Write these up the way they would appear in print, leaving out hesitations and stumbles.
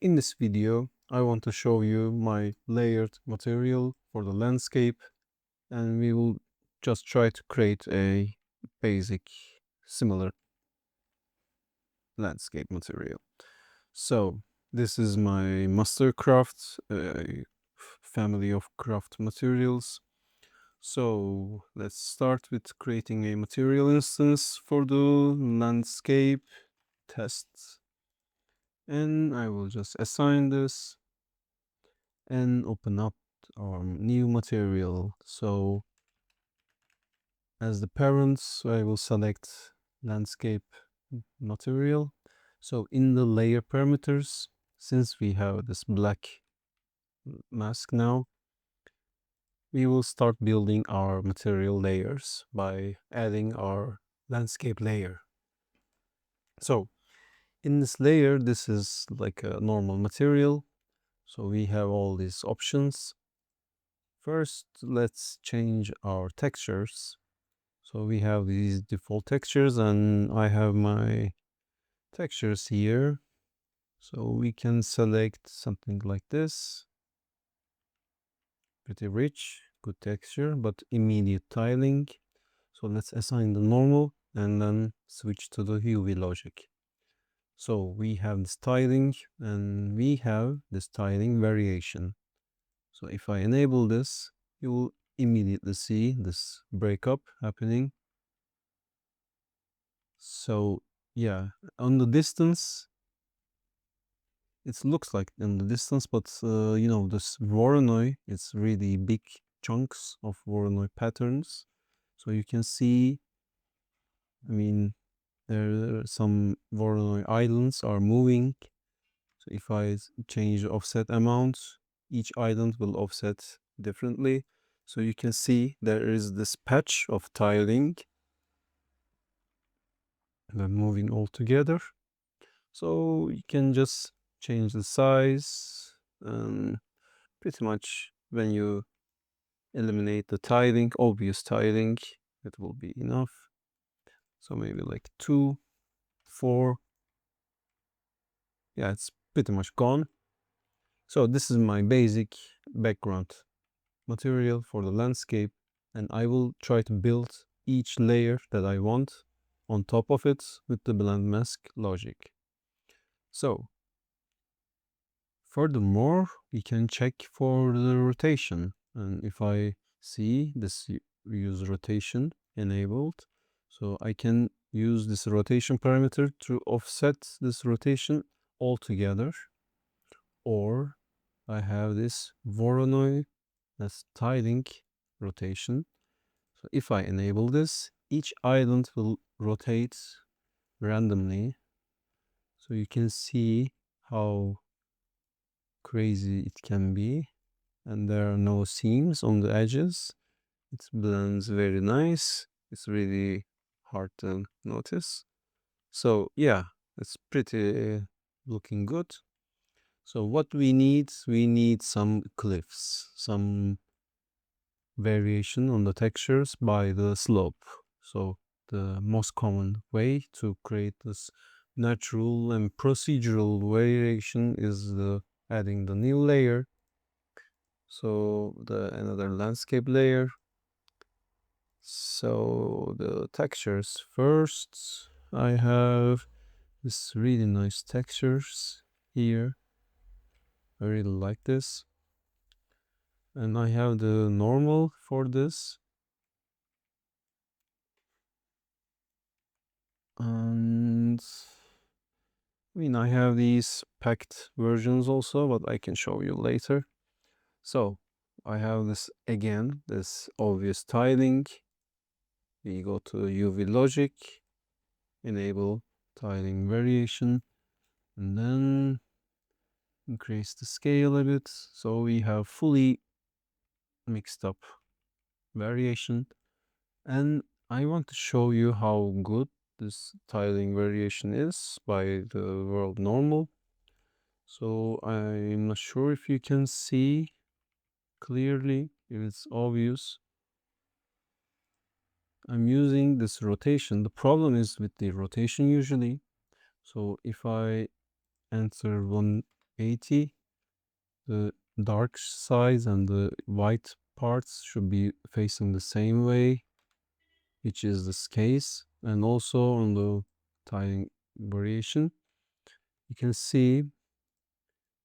In this video, I want to show you my layered material for the landscape, and we will just try to create a basic similar landscape material. So this is my Mastercraft, a family of craft materials. So let's start with creating a material instance for the landscape test. And I will just assign this and open up our new material. So as the parents, I will select landscape material. So in the layer parameters, since we have this black mask now, we will start building our material layers by adding our landscape layer. So in this layer, this is like a normal material. So we have all these options. First, let's change our textures. So we have these default textures and I have my textures here. So we can select something like this. Pretty rich, good texture, but immediate tiling. So let's assign the normal and then switch to the UV logic. So we have this tiling and we have this tiling variation. So if I enable this, you will immediately see this breakup happening. So yeah, on the distance, it looks like in the distance, but this Voronoi, it's really big chunks of Voronoi patterns. So you can see, I mean, there are some Voronoi islands are moving. So if I change the offset amount, each island will offset differently. So you can see there is this patch of tiling. They're moving all together. So you can just change the size and pretty much when you eliminate the tiling, obvious tiling, it will be enough. So maybe like 2, 4. Yeah, it's pretty much gone. So this is my basic background material for the landscape, and I will try to build each layer that I want on top of it with the blend mask logic. So furthermore, we can check for the rotation, and if I see this use rotation enabled, so I can use this rotation parameter to offset this rotation altogether, or I have this Voronoi, that's tiling rotation. So if I enable this, each island will rotate randomly. So you can see how crazy it can be. And there are no seams on the edges. It blends very nice. It's really hard to notice. So yeah, it's pretty looking good. So what we need some cliffs, some variation on the textures by the slope. So the most common way to create this natural and procedural variation is adding the new layer. So another landscape layer. So the textures first, I have this really nice textures here. I really like this. And I have the normal for this. And I mean, I have these packed versions also, but I can show you later. So I have this again, this obvious tiling. We go to UV logic, enable tiling variation, and then increase the scale a bit. So we have fully mixed up variation. And I want to show you how good this tiling variation is by the world normal. So I'm not sure if you can see clearly, if it's obvious. I'm using this rotation. The problem is with the rotation usually. So if I enter one 80. The dark sides and the white parts should be facing the same way, which is this case. And also on the tiling variation, you can see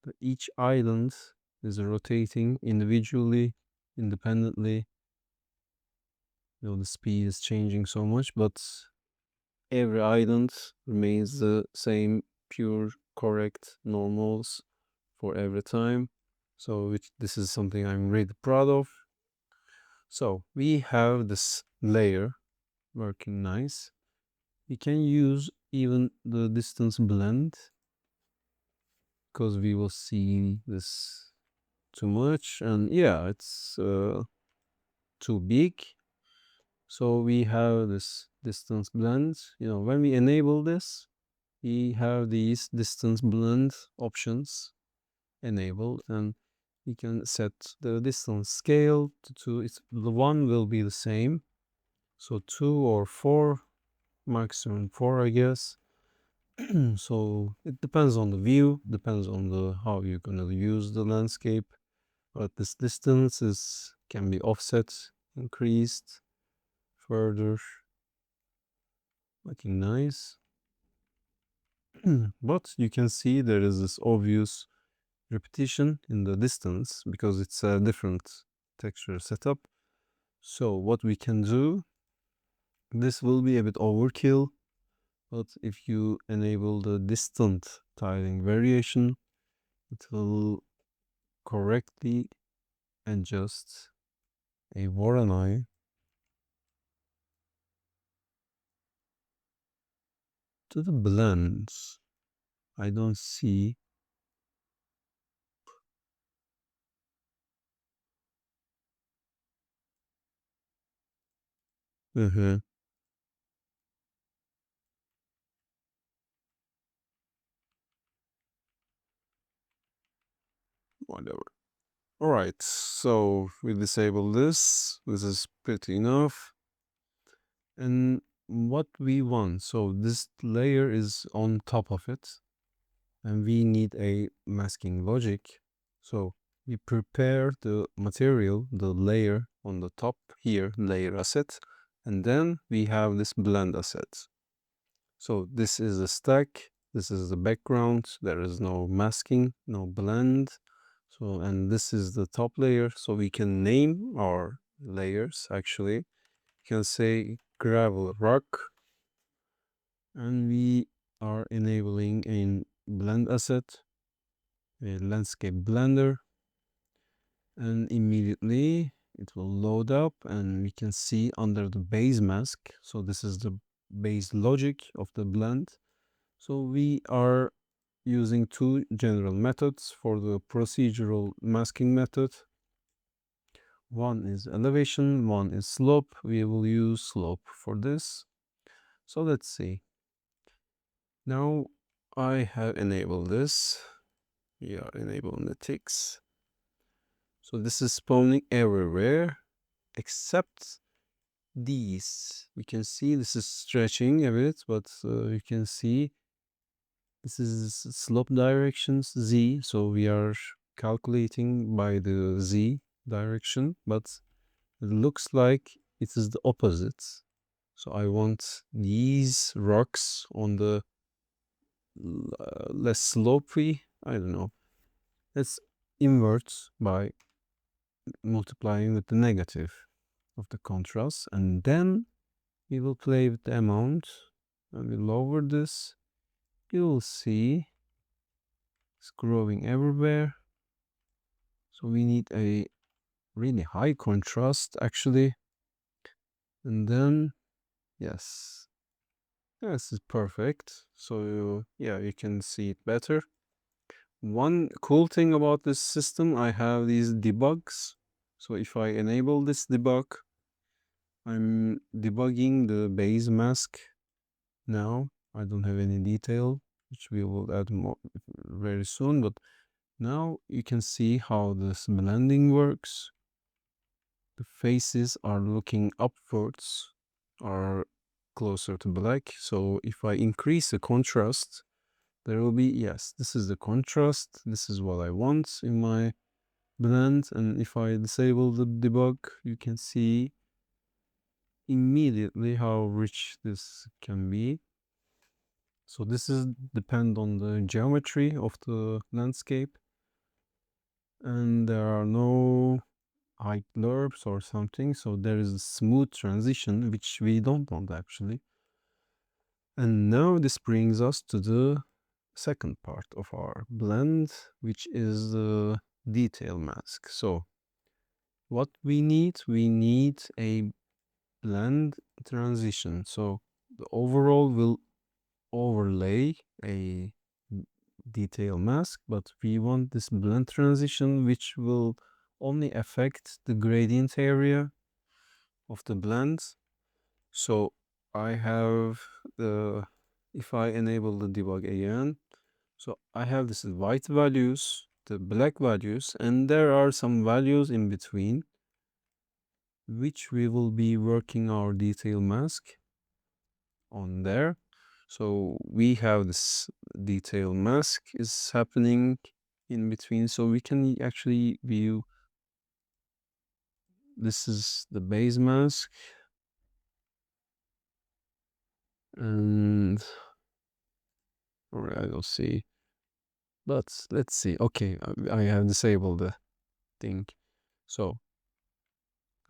that each island is rotating individually, independently. The speed is changing so much, but every island remains the same, pure, correct normals for every time. So this is something I'm really proud of. So we have this layer working nice. We can use even the distance blend because we will see this too much, and yeah, it's too big. So we have this distance blend. When we enable this, we have these distance blend options enabled, and we can set the distance scale to 2. The one will be the same, so 2 or 4, maximum 4, I guess. So it depends on the view, depends on the how you're gonna use the landscape, but this distance can be offset, increased further, looking nice. But you can see there is this obvious repetition in the distance because it's a different texture setup. So what we can do, this will be a bit overkill, but if you enable the distant tiling variation, it will correctly adjust a Voronoi to the blends. I don't see. Whatever. All right, so we disable this. This is pretty enough. And what we want, so this layer is on top of it, and we need a masking logic. So we prepare the material, the layer on the top here, layer asset, and then we have this blend asset. So this is the stack, this is the background, there is no masking, no blend. So, and this is the top layer, so we can name our layers actually. You can say gravel rock, and we are enabling a blend asset, a landscape blender, and immediately it will load up and we can see under the base mask. So this is the base logic of the blend. So we are using two general methods for the procedural masking method. One is elevation, one is slope. We will use slope for this. So let's see. Now I have enabled this. We are enabling the ticks. So this is spawning everywhere except these. We can see this is stretching a bit, but you can see this is slope directions Z. So we are calculating by the Z direction, but it looks like it is the opposite. So I want these rocks on the less slopey. I don't know. Let's invert by multiplying with the negative of the contrast, and then we will play with the amount. And we lower this, you will see it's growing everywhere. So we need a really high contrast actually. And then yes, this is perfect. So yeah, you can see it better. One cool thing about this system, I have these debugs. So if I enable this debug, I'm debugging the base mask now. I don't have any detail, which we will add more very soon, but now you can see how this blending works. The faces are looking upwards, are closer to black. So if I increase the contrast, there will be, yes, this is the contrast. This is what I want in my blend. And if I disable the debug, you can see immediately how rich this can be. So this is depend on the geometry of the landscape, and there are no height blurbs or something, so there is a smooth transition, which we don't want actually. And now this brings us to the second part of our blend, which is the detail mask. So what we need a blend transition. So the overall will overlay a detail mask, but we want this blend transition which will only affect the gradient area of the blend. So I have the, if I enable the debug again, so I have this white values, the black values, and there are some values in between which we will be working our detail mask on there. So we have this detail mask is happening in between, so we can actually view, this is the base mask, and I will see, but let's see. Okay, I have disabled the thing. So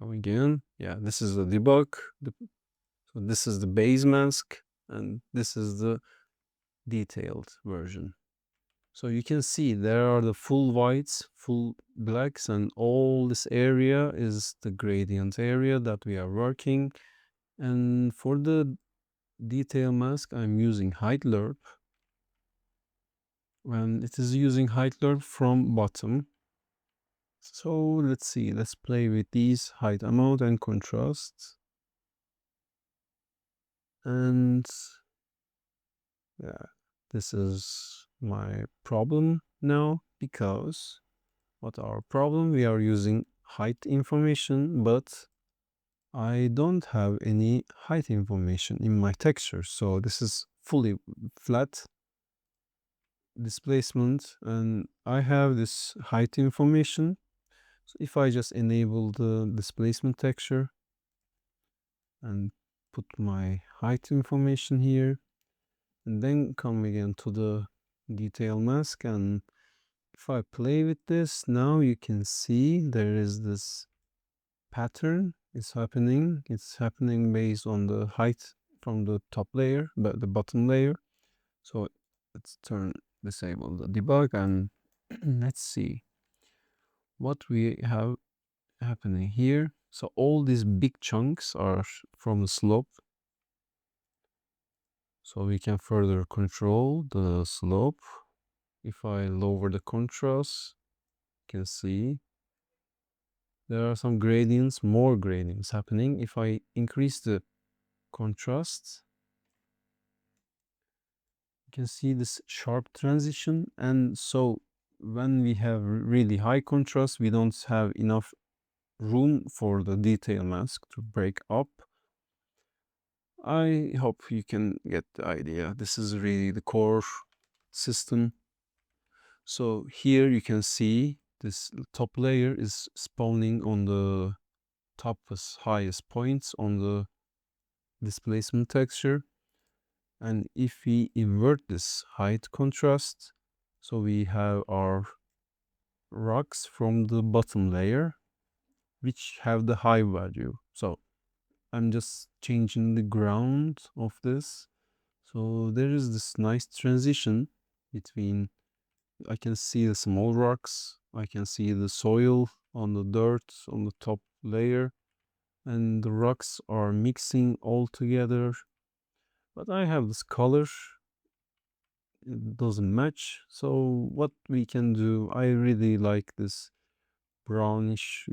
go again. Yeah, this is the debug. So this is the base mask, and this is the detailed version. So you can see there are the full whites, full blacks, and all this area is the gradient area that we are working. And for the detail mask, I'm using height lerp. When it is using height lerp from bottom. So let's see, let's play with these height amount and contrast. And yeah, this is my problem now, because what our problem, we are using height information, but I don't have any height information in my texture. So this is fully flat displacement, and I have this height information. So if I just enable the displacement texture and put my height information here, and then come again to the detail mask, and if I play with this, now you can see there is this pattern is happening. It's happening based on the height from the top layer, but the bottom layer. So let's disable the debug, and let's see what we have happening here. So all these big chunks are from the slope. So we can further control the slope. If I lower the contrast, you can see there are some gradients, more gradients happening. If I increase the contrast, you can see this sharp transition. And so when we have really high contrast, we don't have enough room for the detail mask to break up. I hope you can get the idea. This is really the core system. So here you can see this top layer is spawning on the topest highest points on the displacement texture. And if we invert this height contrast, so we have our rocks from the bottom layer which have the high value. So I'm just changing the ground of this. So there is this nice transition between, I can see the small rocks, I can see the soil on the dirt on the top layer, and the rocks are mixing all together. But I have this color, it doesn't match. So what we can do, I really like this brownish,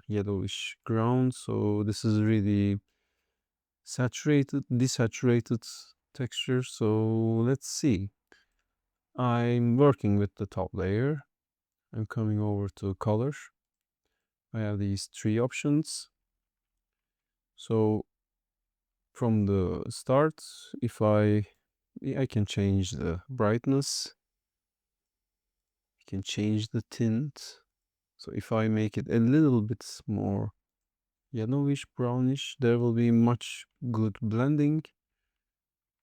yellowish ground. So this is really saturated, desaturated texture. So let's see. I'm working with the top layer. I'm coming over to color. I have these three options. So from the start, if I I can change the brightness. I can change the tint. So if I make it a little bit more yellowish, brownish, there will be much good blending.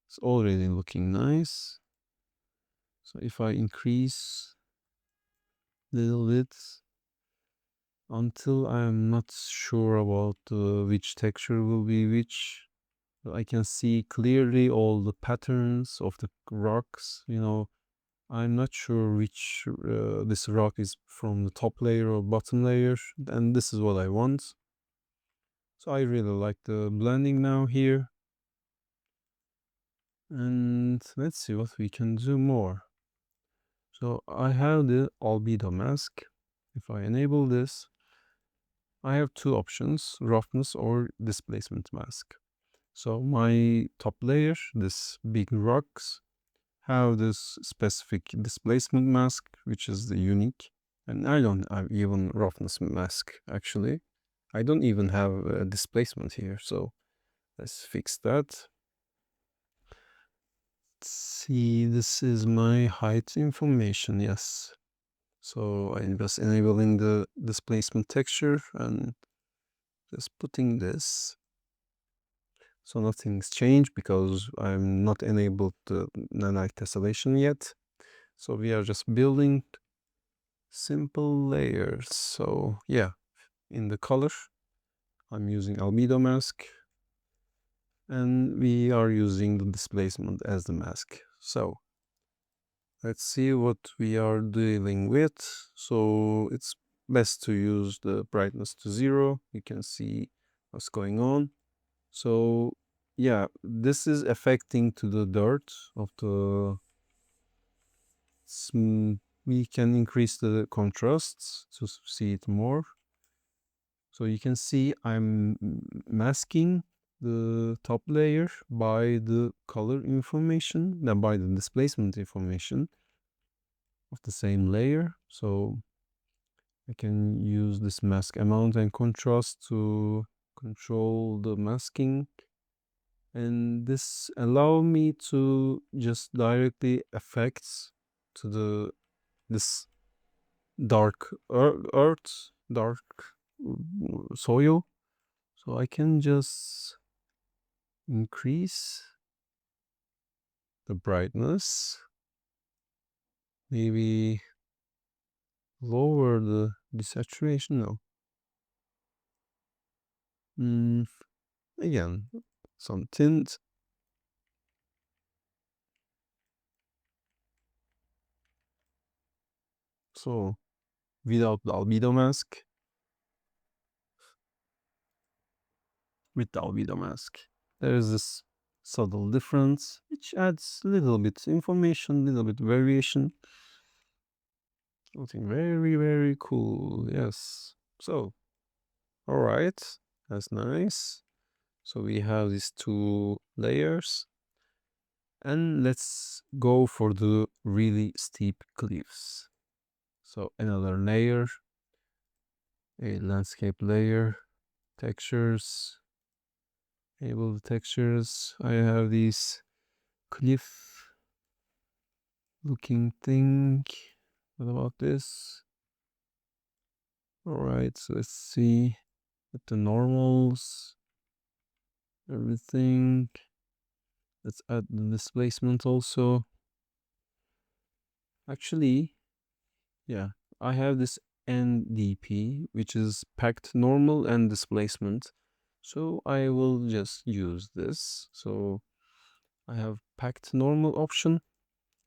It's already looking nice. So if I increase a little bit until I'm not sure about which texture will be which, I can see clearly all the patterns of the rocks. I'm not sure which this rock is from the top layer or bottom layer, and this is what I want. So I really like the blending now here. And let's see what we can do more. So I have the albedo mask. If I enable this, I have two options, roughness or displacement mask. So my top layer, this big rocks, have this specific displacement mask, which is the unique. And I don't have even roughness mask, actually. I don't even have a displacement here, so let's fix that. Let's see, this is my height information, yes. So I'm just enabling the displacement texture and just putting this. So nothing's changed because I'm not enabled the nanite tessellation yet. So we are just building simple layers. So yeah, in the color, I'm using albedo mask, and we are using the displacement as the mask. So let's see what we are dealing with. So it's best to use the brightness to 0. You can see what's going on. So yeah, this is affecting to the dirt of the we can increase the contrasts to see it more. So you can see I'm masking the top layer by the color information, then by the displacement information of the same layer. So I can use this mask amount and contrast to control the masking, and this allow me to just directly affect to this dark earth, dark soil. So I can just increase the brightness, maybe lower the desaturation. No. Again, some tint. So without the albedo mask, with the albedo mask, there is this subtle difference which adds a little bit information, little bit variation. Something very, very cool. Yes. So, all right, that's nice. So we have these two layers, and let's go for the really steep cliffs. So another layer, a landscape layer, textures, enable the textures. I have these cliff looking thing. What about this? All right, so let's see with the normals, everything. Let's add the displacement also. Actually, yeah, I have this NDP, which is packed normal and displacement. So I will just use this. So I have packed normal option.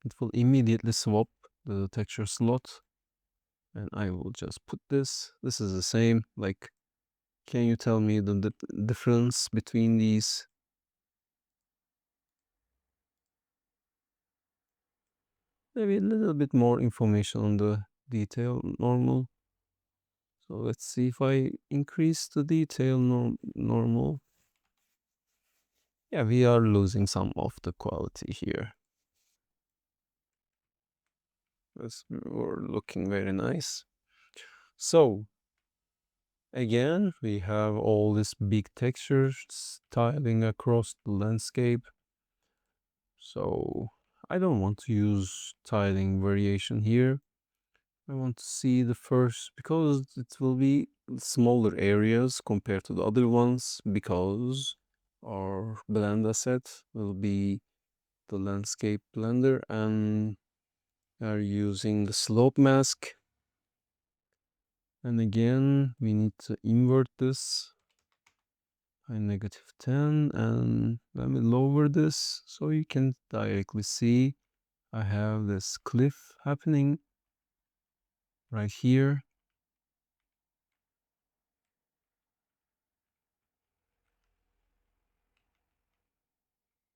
It will immediately swap the texture slot. And I will just put this. This is the same. Like, can you tell me the difference between these? Maybe a little bit more information on the detail normal. So let's see if I increase the detail normal. Yeah, we are losing some of the quality here. We're looking very nice. So again, we have all this big textures tiling across the landscape. So I don't want to use tiling variation here. I want to see the first because it will be smaller areas compared to the other ones because our blend asset will be the landscape blender and we are using the slope mask. And again, we need to invert this by -10, and let me lower this so you can directly see I have this cliff happening right here.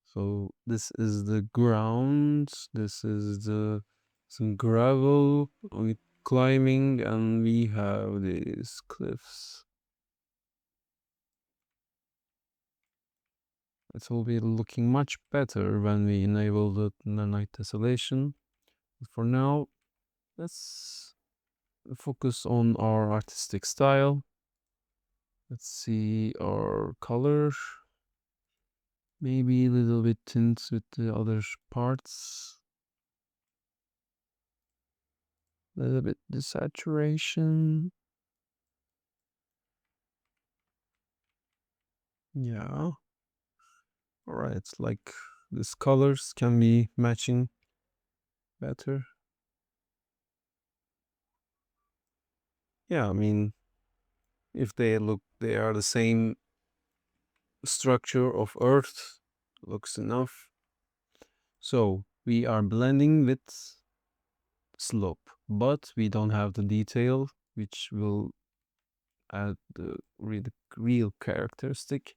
So this is the ground, this is the some gravel with climbing, and we have these cliffs. It will be looking much better when we enable the night tessellation. For now, let's focus on our artistic style. Let's see our color. Maybe a little bit tints with the other parts. A little bit desaturation. Yeah. Alright, like these colors can be matching better. Yeah, I mean, if they are the same structure of Earth, looks enough. So we are blending with slope, but we don't have the detail, which will add the real characteristic.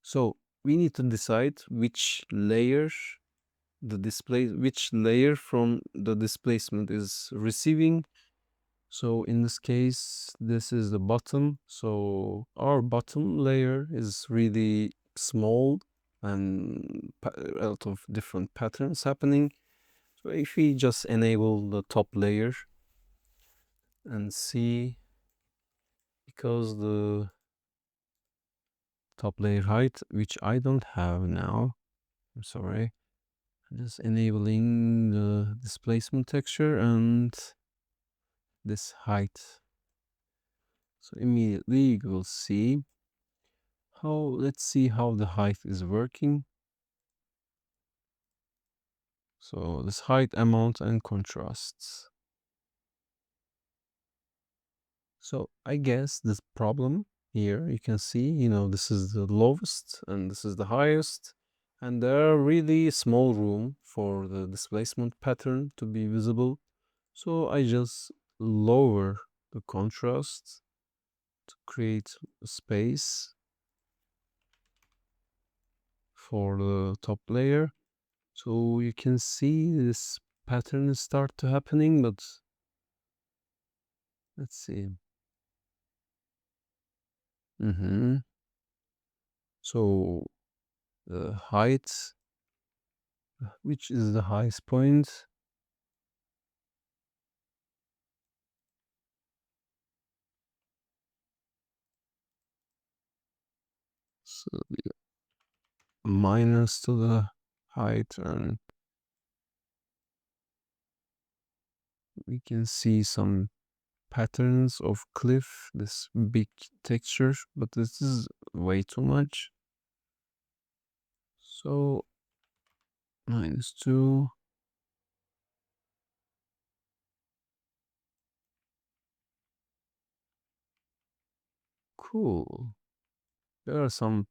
So we need to decide which layer from the displacement is receiving. So in this case, this is the bottom. So our bottom layer is really small and a lot of different patterns happening. So if we just enable the top layer and see, because the top layer height, which I don't have now, I'm sorry, just enabling the displacement texture and this height. So immediately you will see let's see how the height is working. So this height, amount, and contrasts. So I guess this problem here, you can see, this is the lowest and this is the highest. And there are really small room for the displacement pattern to be visible. So I just lower the contrast to create a space for the top layer. So you can see this pattern start to happening, but let's see. So the height, which is the highest point, so the minus to the height, and we can see some patterns of cliff, this big texture, but this is way too much. So -2. Cool. There are some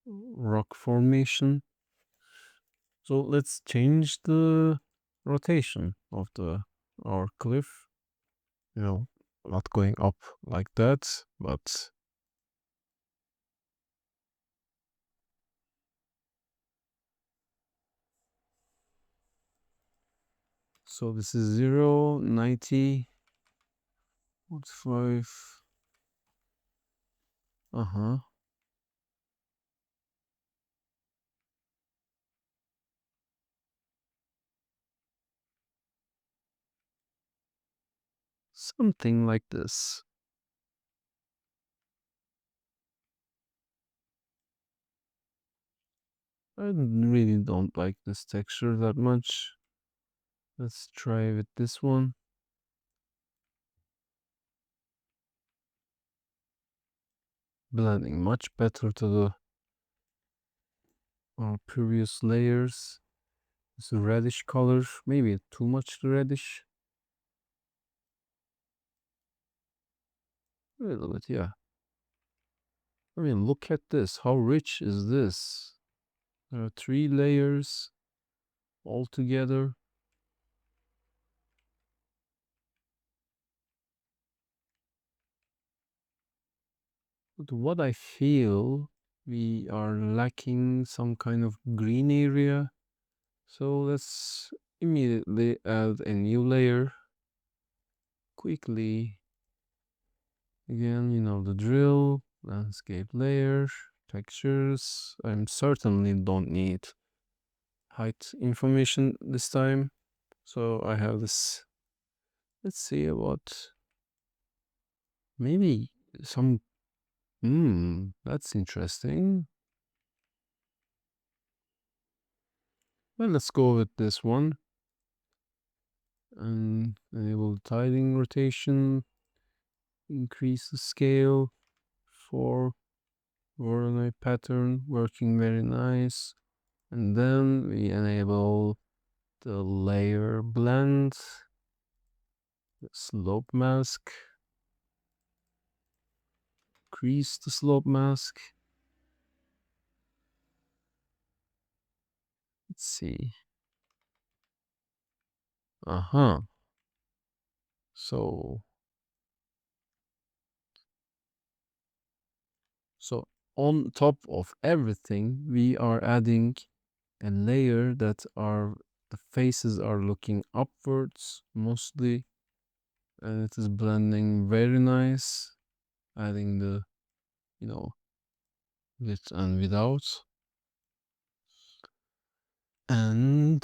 rock formation. So let's change the rotation of our cliff. Not going up like that, but so this is 0, 90, 45. Uh-huh. Something like this. I really don't like this texture that much. Let's try with this one. Blending much better to the previous layers. It's a reddish color, maybe too much reddish. A little bit, yeah. I mean, look at this. How rich is this? There are 3 layers all together. But what I feel, we are lacking some kind of green area. So let's immediately add a new layer. Quickly. Again, you know the drill. Landscape layer. Textures. I certainly don't need height information this time. So I have this. Let's see about maybe some. That's interesting. Well, let's go with this one and enable tiling rotation, increase the scale for Voronoi pattern, working very nice. And then we enable the layer blend, the slope mask, increase the slope mask. Let's see. Uh-huh. So So on top of everything, we are adding a layer that are the faces are looking upwards mostly, and it is blending very nice, adding the you know with and without. And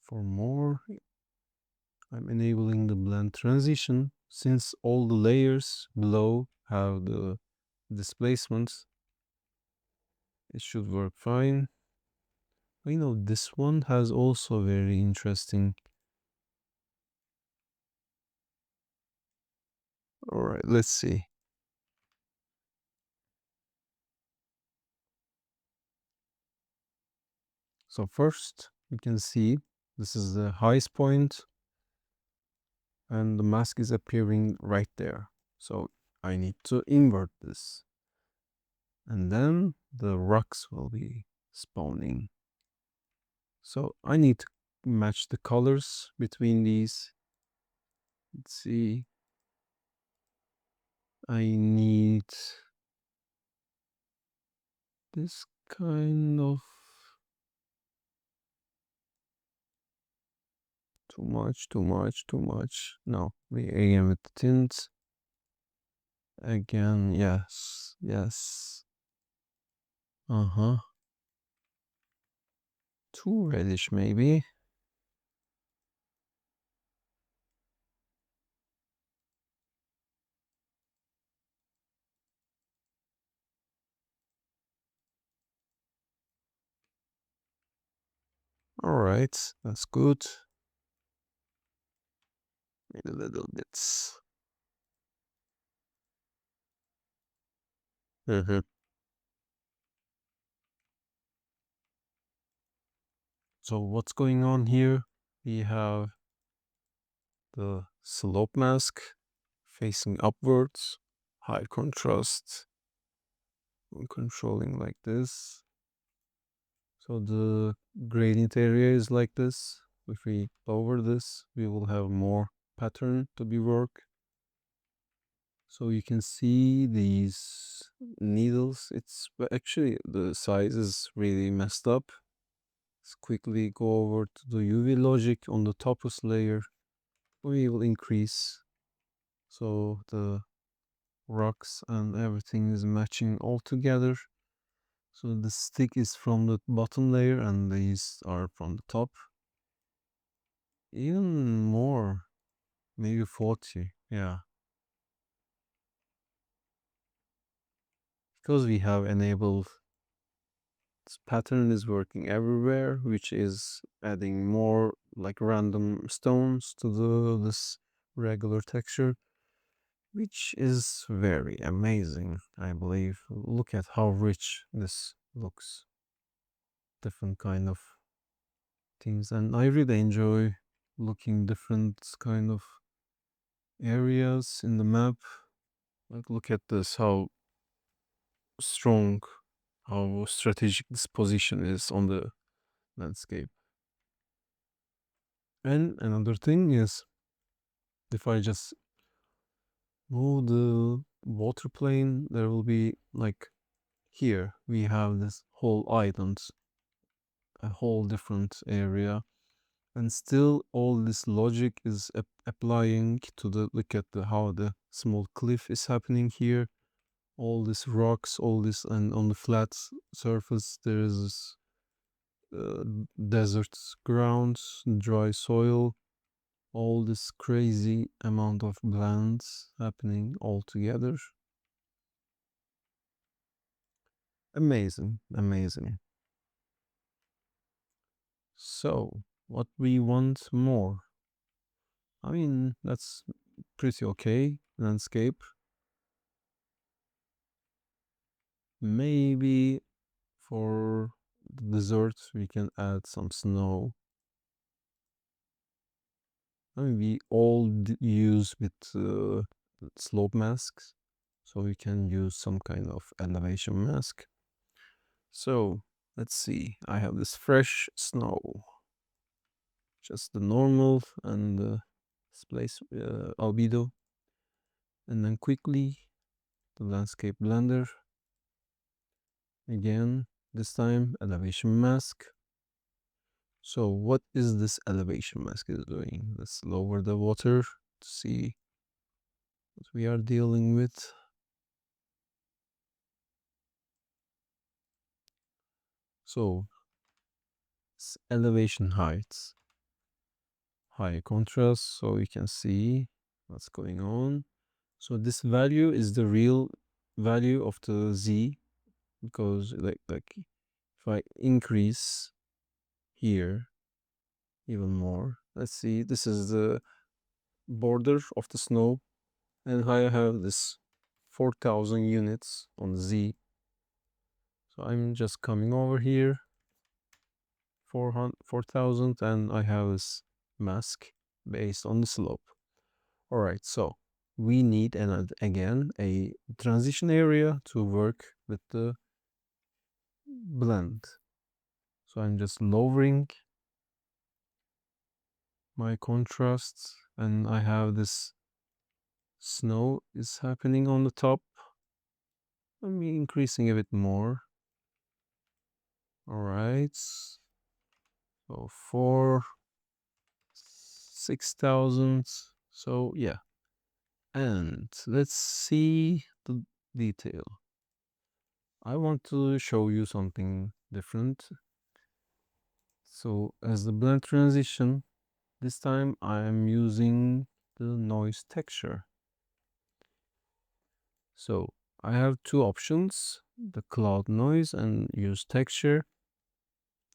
for more, I'm enabling the blend transition since all the layers below have the displacements. It should work fine. This one has also very interesting. All right, let's see. So first, you can see this is the highest point and the mask is appearing right there. So I need to invert this. And then the rocks will be spawning. So I need to match the colors between these. Let's see. I need this kind of too much, too much, too much. No, we again with the tints. Again, yes, yes. Uh-huh. Too reddish, maybe. All right, that's good. Maybe a little bit. Mhm. So what's going on here? We have the slope mask facing upwards, high contrast, and controlling like this. So the gradient area is like this. If we lower this, we will have more pattern to be work. So you can see these needles. But actually the size is really messed up. Let's quickly go over to the UV logic on the topmost layer. We will increase so the rocks and everything is matching all together. So the stick is from the bottom layer and these are from the top. Even more, maybe 40. Yeah. Because we have enabled this pattern is working everywhere, which is adding more like random stones to this regular texture, which is very amazing, I believe. Look at how rich this looks. Different kind of things, and I really enjoy looking different kind of areas in the map. Like, look at this, how strong, how strategic this position is on the landscape. And another thing is, if I just move the water plane, there will be like here we have this whole island, a whole different area, and still all this logic is applying to the look at the how the small cliff is happening here, all these rocks, all this, and on the flat surface there is uh, desert ground, dry soil, all this crazy amount of blends happening all together. Amazing, amazing. So, what we want more? I mean, that's pretty okay. Landscape. Maybe for the dessert, we can add some snow. I mean, we all use with slope masks, so we can use some kind of elevation mask. So let's see. I have this fresh snow, just the normal and displace albedo, and then quickly the landscape blender again. This time elevation mask. So what is this elevation mask is doing? Let's lower the water to see what we are dealing with. So elevation heights, high contrast, so we can see what's going on. So this value is the real value of the Z, because like if I increase here even more, let's see, this is the border of the snow, and I have this 4,000 units on Z. So I'm just coming over here, 4,000, and I have this mask based on the slope. All right, so we need again a transition area to work with the blend. So I'm just lowering my contrast, and I have this snow is happening on the top. I'm increasing a bit more. All right, so 6,000. So yeah, and let's see the detail. I want to show you something different. So as the blend transition, this time I am using the noise texture. So I have two options, the cloud noise and use texture.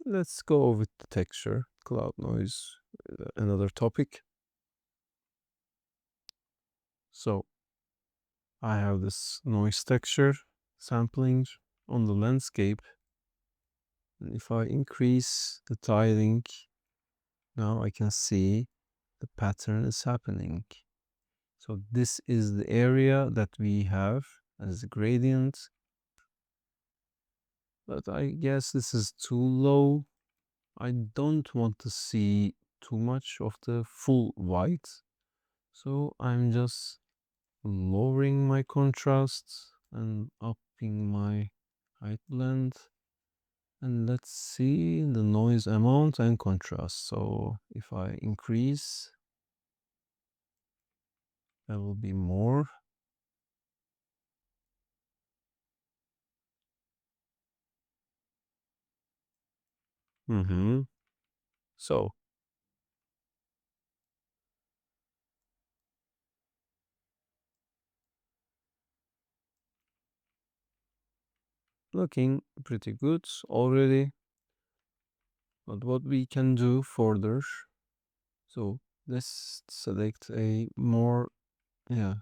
Let's go with the texture, cloud noise, another topic. So I have this noise texture sampling on the landscape. And if I increase the tiling, now I can see the pattern is happening. So this is the area that we have as a gradient. But I guess this is too low. I don't want to see too much of the full white. So I'm just lowering my contrast and upping my height blend. And let's see the noise amount and contrast. So if I increase, that will be more. So looking pretty good already. But what we can do further, so let's select a more, yeah,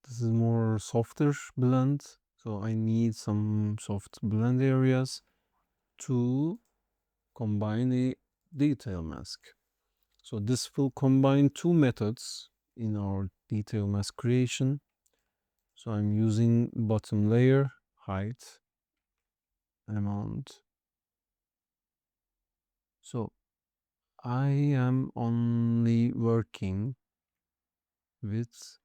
this is more softer blend. So I need some soft blend areas to combine a detail mask. So this will combine two methods in our detail mask creation. So I'm using bottom layer, height, amount. So I am only working with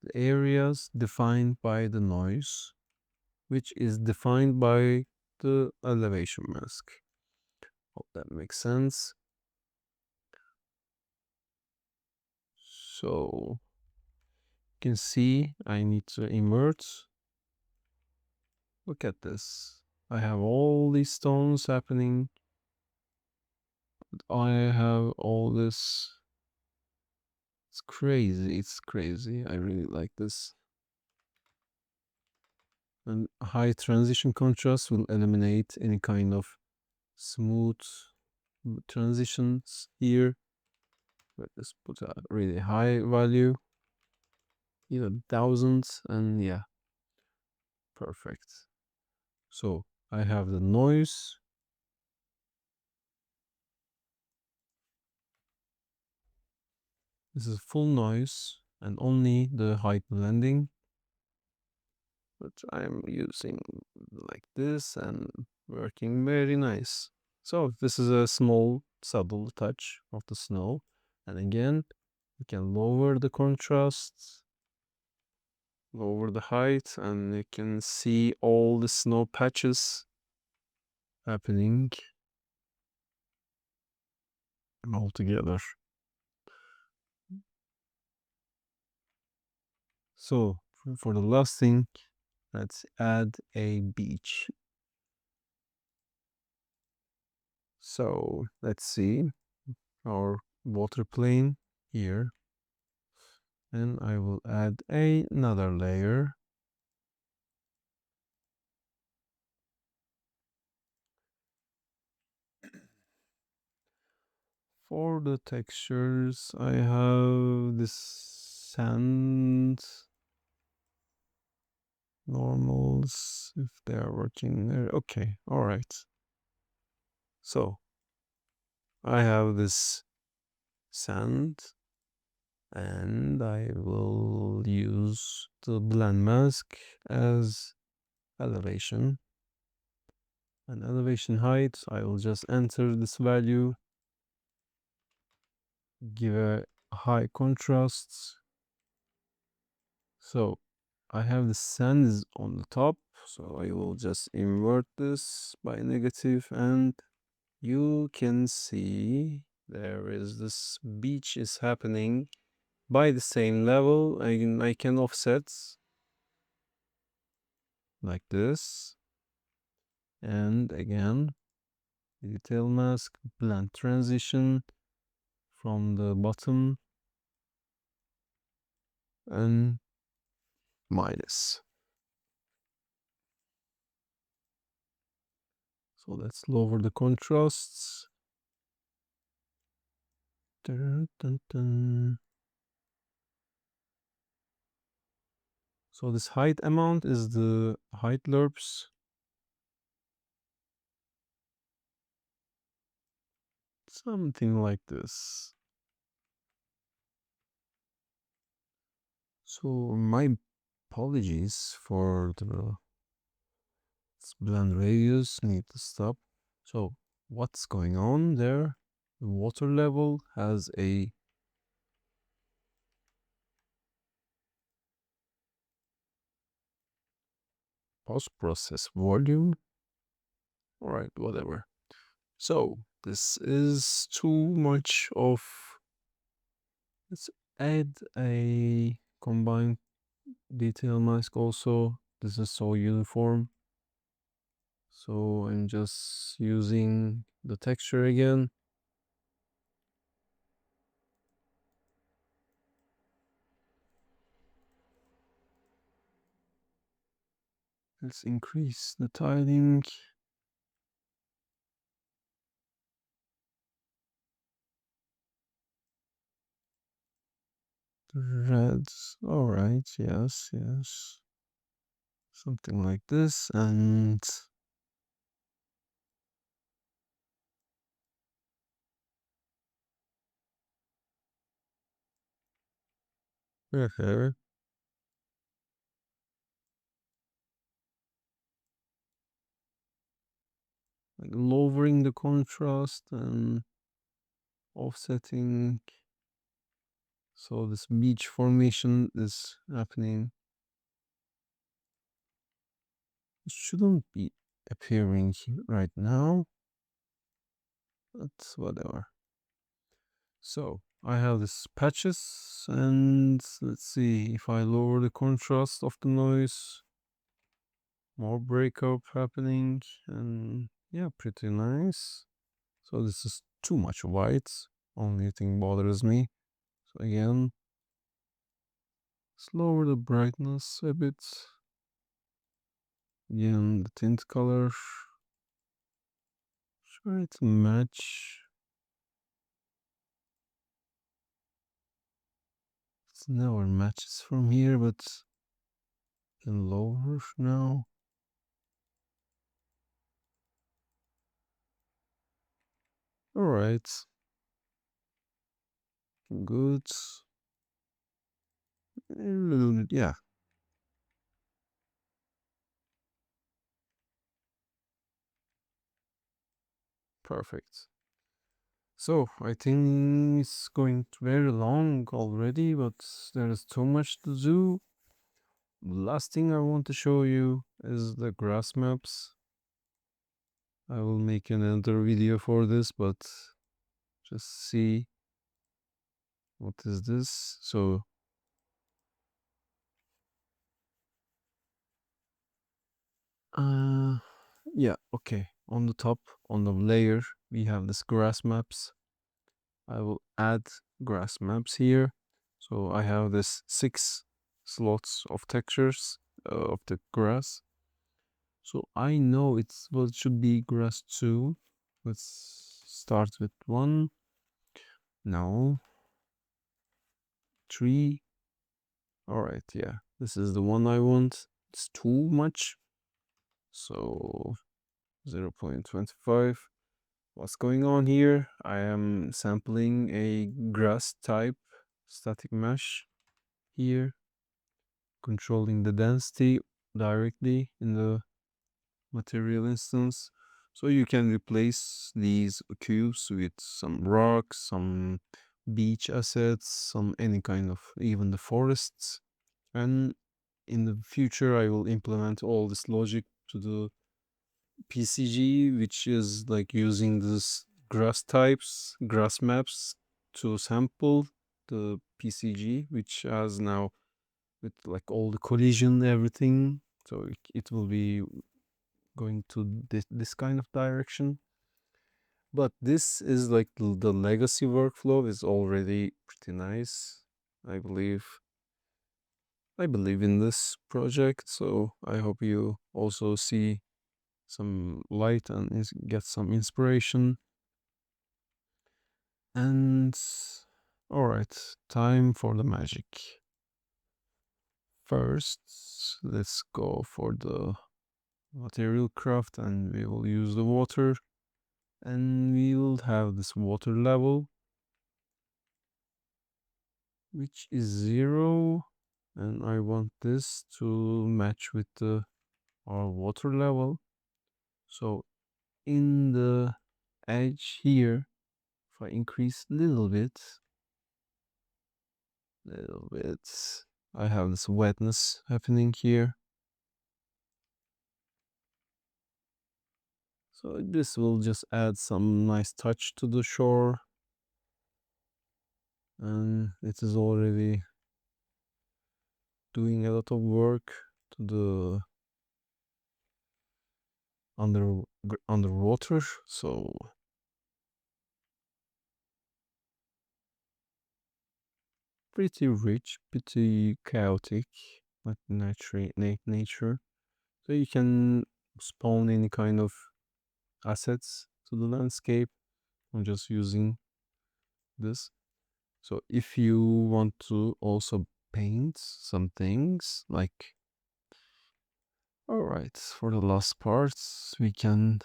the areas defined by the noise, which is defined by the elevation mask. Hope that makes sense. So you can see I need to invert. Look at this. I have all these stones happening. I have all this. It's crazy. It's crazy. I really like this. And high transition contrast will eliminate any kind of smooth transitions here. Let's put a really high value, even thousands, and yeah, perfect. So I have the noise. This is full noise and only the height blending. But I'm using like this and working very nice. So this is a small subtle touch of the snow. And again, we can lower the contrast, lower the height, and you can see all the snow patches happening all together. So for the last thing, let's add a beach. So let's see our water plane here. And I will add another layer. For the textures, I have this sand normals, if they are working there. Okay, all right. So I have this sand and I will use the blend mask as elevation. And elevation height, I will just enter this value, give a high contrast. So I have the sands on the top, so I will just invert this by negative, and you can see there is this beach is happening by the same level. I can offset like this, and again detail mask, blend transition from the bottom and minus. So let's lower the contrasts. Dun, dun, dun. So this height amount is the height lerps. Something like this. So my apologies for the blend radius, need to stop. So what's going on there? The water level has a post-process volume. All right, whatever. So this is too much of. Let's add a combined detail mask also. This is so uniform. So I'm just using the texture again. Let's increase the tiling. Reds. All right. Yes. Yes. Something like this. And okay. Like lowering the contrast and offsetting. So this beach formation is happening. It shouldn't be appearing right now, but whatever. So I have this patches, and let's see if I lower the contrast of the noise, more breakup happening, and yeah, pretty nice. So this is too much white. Only thing bothers me. So again, let's lower the brightness a bit. Again, the tint color. Try to match. It never matches from here, but can lower now. All right, good. A little bit, yeah, perfect. So I think it's going very long already, but there is too much to do. Last thing I want to show you is the grass maps. I will make another video for this, but just see what is this. So uh yeah, okay. On the top, on the layer, we have this grass maps. I will add grass maps here. So I have this 6 slots of textures of the grass. So I know it's well, it should be grass 2. Let's start with 1. No. 3. All right, yeah. This is the one I want. It's too much. So 0.25. What's going on here? I am sampling a grass type static mesh here, controlling the density directly in the material instance. So you can replace these cubes with some rocks, some beach assets, some any kind of even the forests. And in the future, I will implement all this logic to the PCG, which is like using this grass types, grass maps to sample the PCG, which has now with like all the collision, everything. So it will be going to this kind of direction. But this is like the legacy workflow is already pretty nice. I believe I believe in this project, so I hope you also see some light and get some inspiration. And all right, time for the magic. First, let's go for the material craft, and we will use the water, and we will have this water level which is 0, and I want this to match with the our water level. So in the edge here, if I increase little bit, I have this wetness happening here. So this will just add some nice touch to the shore, and it is already doing a lot of work to the underwater. So pretty rich, pretty chaotic, like nature. So you can spawn any kind of assets to the landscape. I'm just using this. So if you want to also paint some things like, all right, for the last parts, we can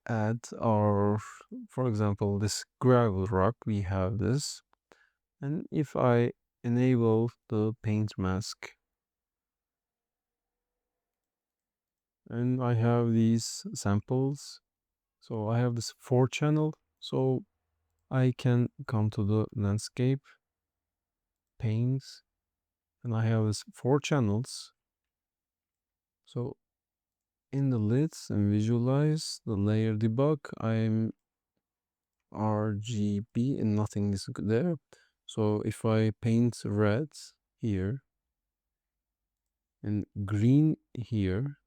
add our, for example, this gravel rock, we have this. And if I enable the paint mask and I have these samples, so I have this 4 channel, so I can come to the landscape paint and I have this 4 channels. So in the lids and visualize the layer debug, I'm RGB and nothing is there. So if I paint red here and green here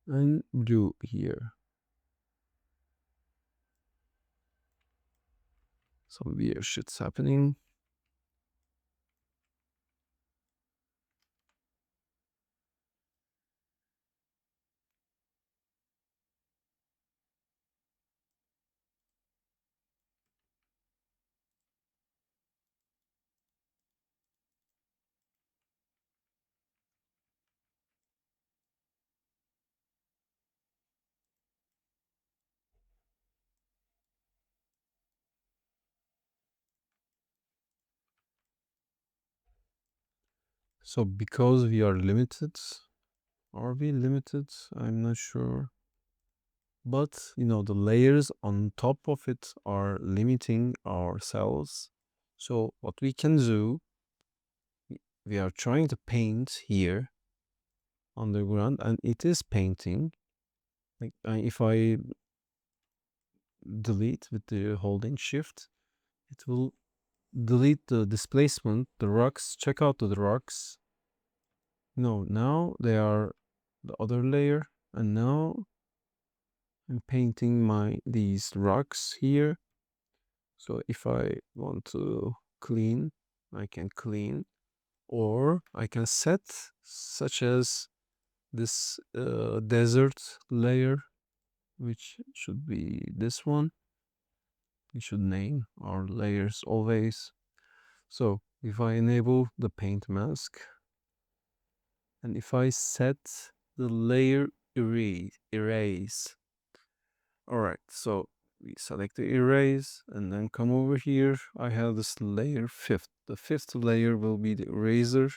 and blue here, some weird shit's happening. So because we are limited, are we limited? I'm not sure. But the layers on top of it are limiting ourselves. So what we can do, we are trying to paint here underground and it is painting. Like if I delete with the holding shift, it will delete the displacement, the rocks, check out the rocks. No, now they are the other layer and now I'm painting these rocks here. So if I want to clean, I can clean, or I can set such as this desert layer, which should be this one. We should name our layers always. So if I enable the paint mask and if I set the layer erase. All right, so we select the erase and then come over here. I have this layer fifth. The fifth layer will be the eraser.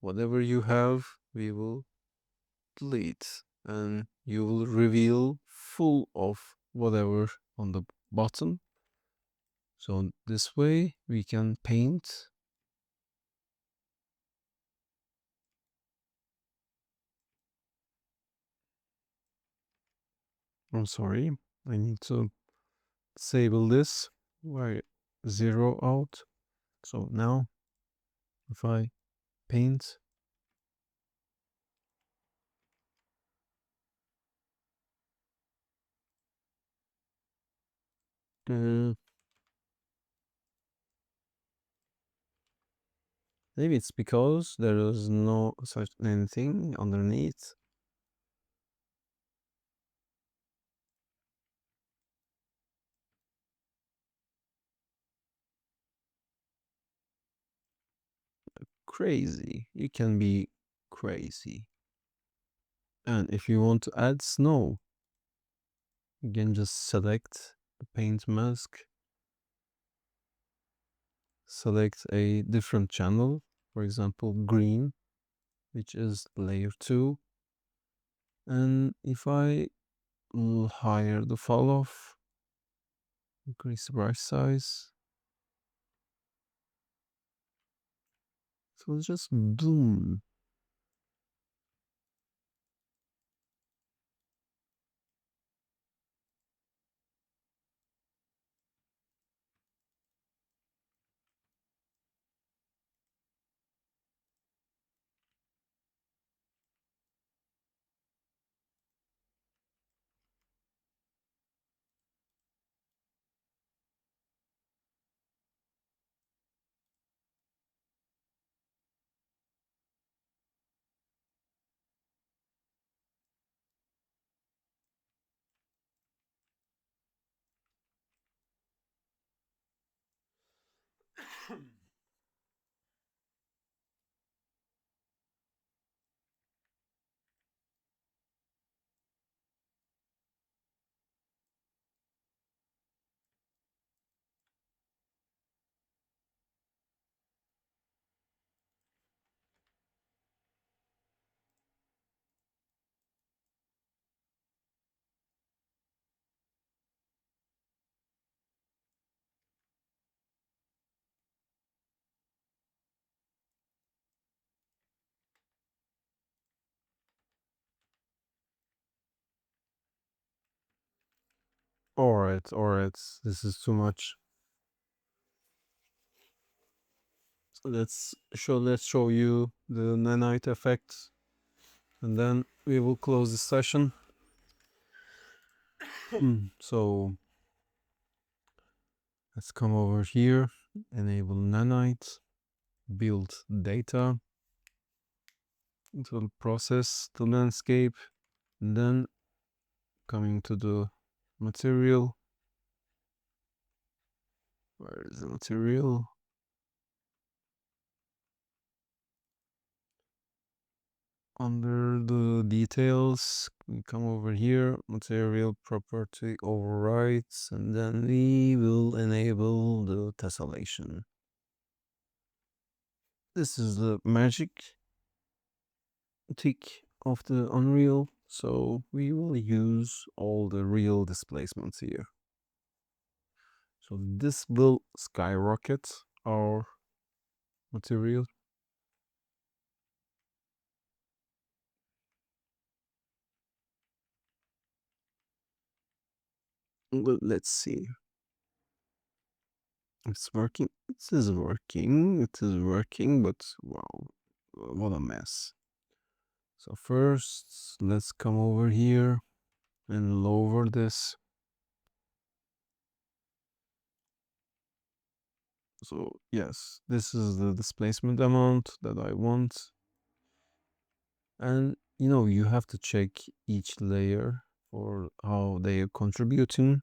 Whatever you have, we will delete and you will reveal full of whatever on the bottom. So this way we can paint. I'm sorry, I need to disable this. Why zero out? So now if I paint, uh, maybe it's because there is no such anything underneath. Crazy. You can be crazy. And if you want to add snow, you can just select the paint mask, select a different channel, for example, green, which is layer 2. And if I higher the fall off, increase the brush size, so it's just boom. All right. This is too much. So let's show you the nanite effect, and then we will close the session. So let's come over here, enable nanite, build data, it will process the landscape, and then coming to the material. Where is the material? Under the details, we come over here, material property overrides, and then we will enable the tessellation. This is the magic tick of the Unreal, so we will use all the real displacements here. So this will skyrocket our material. Let's see. It's working. It is working. It is working, but wow, what a mess. So first, let's come over here and lower this. So yes, this is the displacement amount that I want. And you have to check each layer for how they are contributing.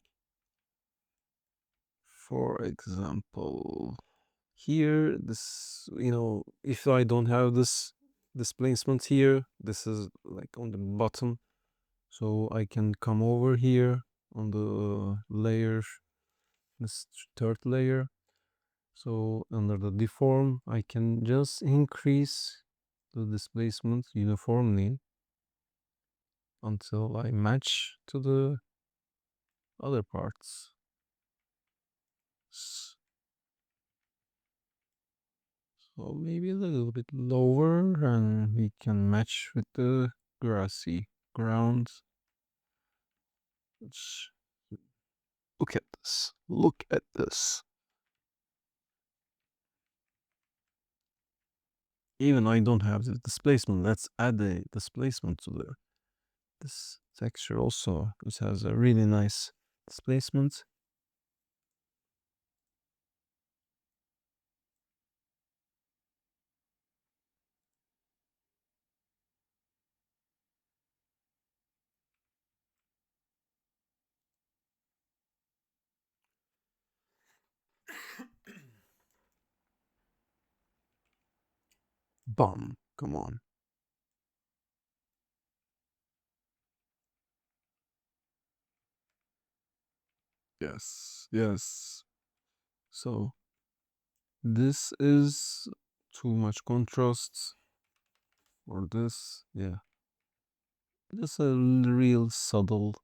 For example, here, if I don't have this displacement here, this is like on the bottom. So I can come over here on the layer, this third layer. So under the deform, I can just increase the displacement uniformly until I match to the other parts. So maybe a little bit lower and we can match with the grassy ground. Look at this. Look at this. Even I don't have the displacement. Let's add the displacement to this texture also. This has a really nice displacement. Bum. Come on. Yes. Yes. So this is too much contrast for this. Yeah. Just a real subtle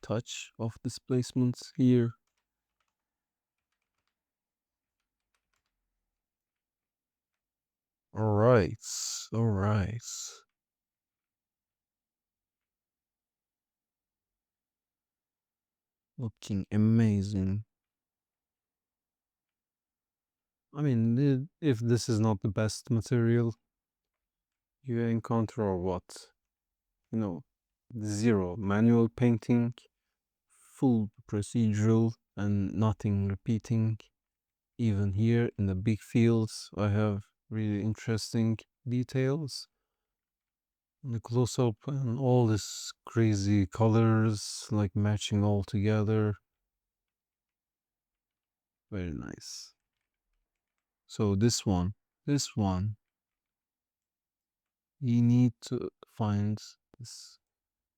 touch of displacement here. All right. All right. Looking amazing. I mean, if this is not the best material you encounter, what? Zero manual painting, full procedural, and nothing repeating. Even here in the big fields, I have really interesting details. The close up and all this crazy colors like matching all together. Very nice. So this one, you need to find this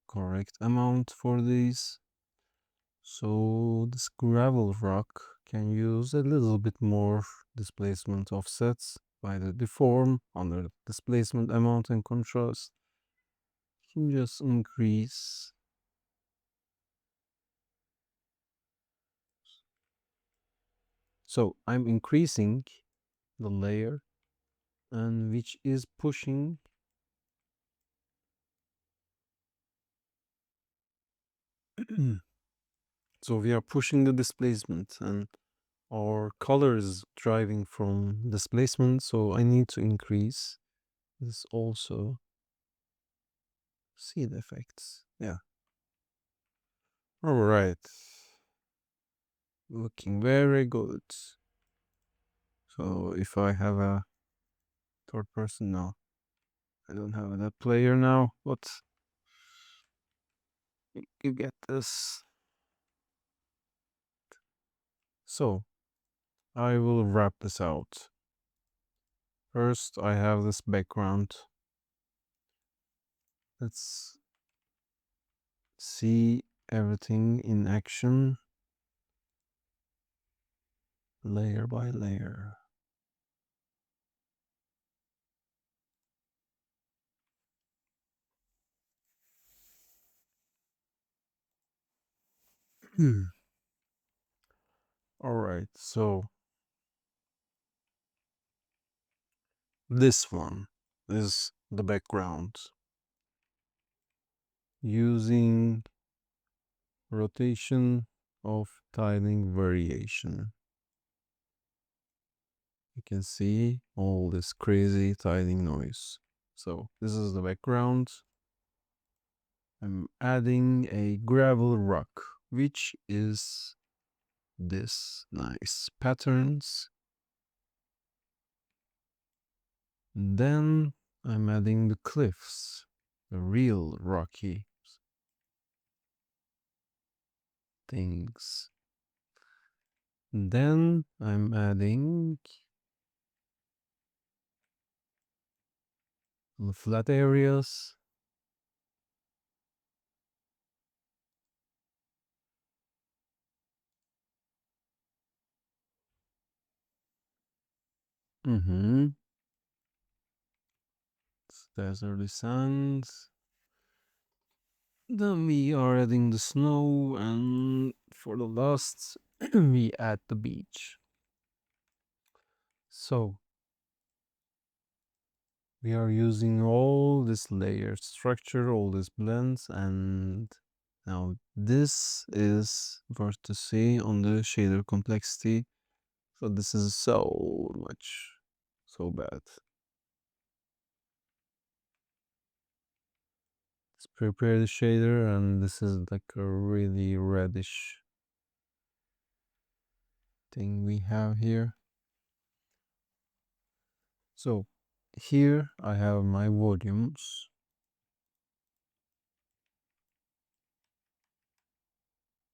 correct amount for these. So this gravel rock can use a little bit more displacement offsets by the deform under displacement amount and contrast. Can just increase. So I'm increasing the layer and which is pushing. So we are pushing the displacement and our color is driving from displacement. So I need to increase this also. See the effects. Yeah. All right. Looking very good. So if I have a third person now, I don't have that player now, but you get this. So I will wrap this out. First, I have this background. Let's see everything in action, layer by layer. All right, so this one is the background using rotation of tiling variation. You can see all this crazy tiling noise. So this is the background. I'm adding a gravel rock, which is this nice patterns. Then I'm adding the cliffs, the real rocky things. Then I'm adding the flat areas. Mm-hmm. Deserty sands. Then we are adding the snow, and for the last, we add the beach. So we are using all this layered structure, all these blends, and now this is worth to see on the shader complexity. So this is so much, so bad. Let's prepare the shader, and this is like a really reddish thing we have here. So here I have my volumes.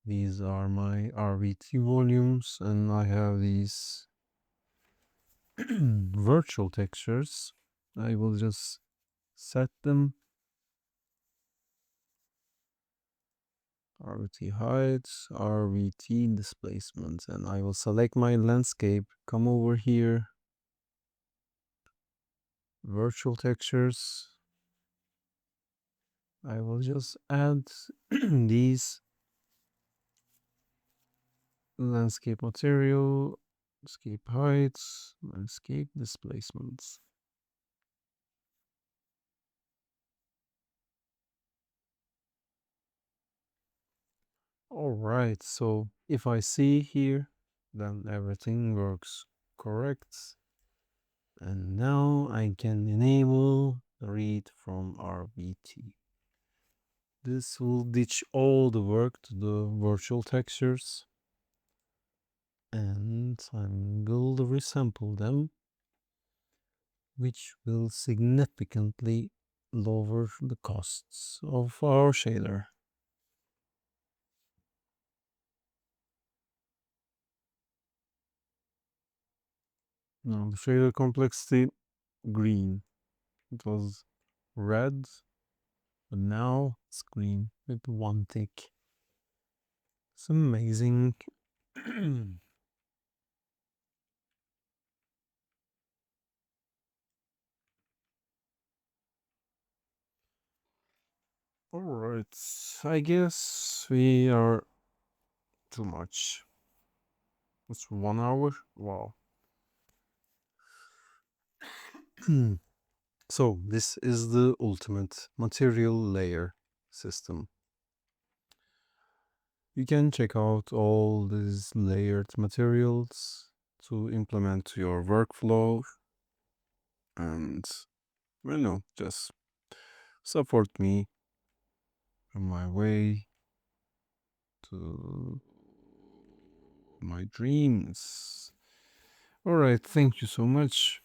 These are my RVT volumes, and I have these virtual textures. I will just set them. RVT heights, RVT displacement, and I will select my landscape, come over here, virtual textures. I will just add these landscape material, landscape heights, landscape displacements. All right, so if I see here, then everything works correct. And now I can enable read from RVT. This will ditch all the work to the virtual textures. And I will resample them, which will significantly lower the costs of our shader. Now the shader complexity green. It was red, but now it's green with one tick. It's amazing. All right, I guess we are too much. It's 1 hour. Wow. So this is the ultimate material layer system. You can check out all these layered materials to implement your workflow and, just support me on my way to my dreams. All right, thank you so much